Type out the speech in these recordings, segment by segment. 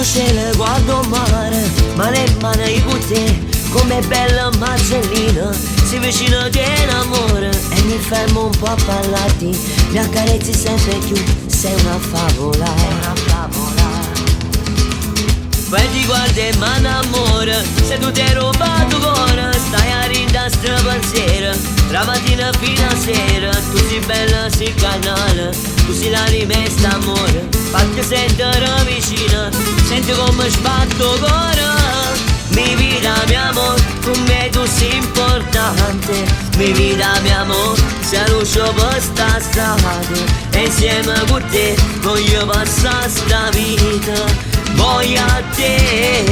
Guardo cielo, guardo mare, mano in mano con te, come bella Marcellina, si vicino dell'amore e mi fermo un po' a parlarti, mi accarezzi sempre più, sei una favola, poi ti guardi e mi innamoro, se tu ti hai rubato cuore, stai a ridere pensiero, la mattina fino a sera, tu sei bella, sei canale, tu sei l'anima e st'amore, fatti sentire vicina, senti come sbatto cuore, mi vita mio amore, con me tu sei importante, mi vita mio amore, se luce per sta strada, e insieme con te voglio passare sta vita. Voglio a te,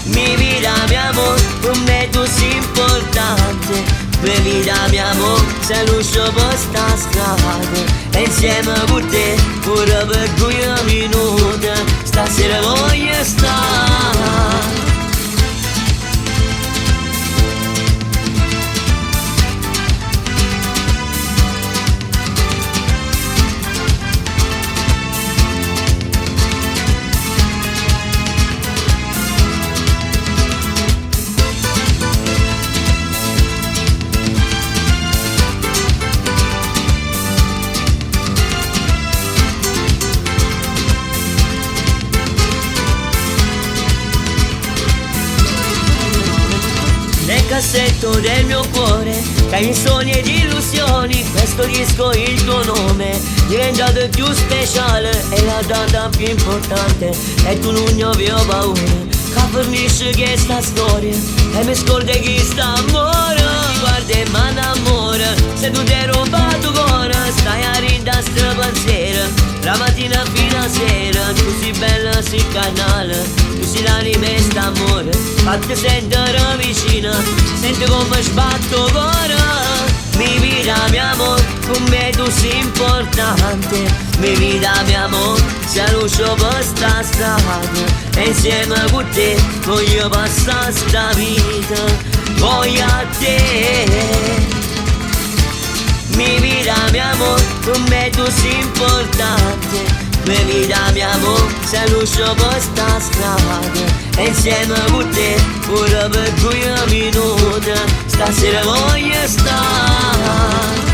mi vita mio amore, con me tu sei importante, mi vita mio amore, sei luce per sta strada, e insieme con te, pure per 2 minuti, stasera voglio stare. Nel cassetto del mio cuore, tra i sogni ed illusioni, questo disco il tuo nome, diventato più speciale, è la data più importante, e tu non ne avevo paura, che fornisce questa storia, e mi scordi chi sta amore, guarda e mi innamora, se tu ti hai rubato cuore, stai a ridere pensiero, la mattina fino a sera, tu sei bella, sei canale, tu sei l'anima e st'amore, fatti sentire vicina, senti come sbatto cuore, mi vita mio amore, con me tu sei importante, mi vita mio amore, sei luce per sta strada, e insieme con te voglio passare sta vita, voglio a te. Mi vita mio amore, con me tu sei importante, mi vita mio amore, sei luce per sta strada, e insieme con te, pure per 2 minuti, stasera voglio stare.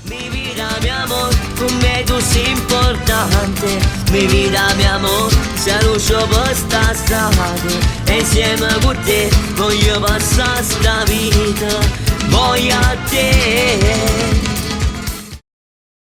Mi vita mio amore, con me tu sei importante, mi vita mio amore, sei luce per sta strada, e insieme con te voglio passare sta vita, voglio a te.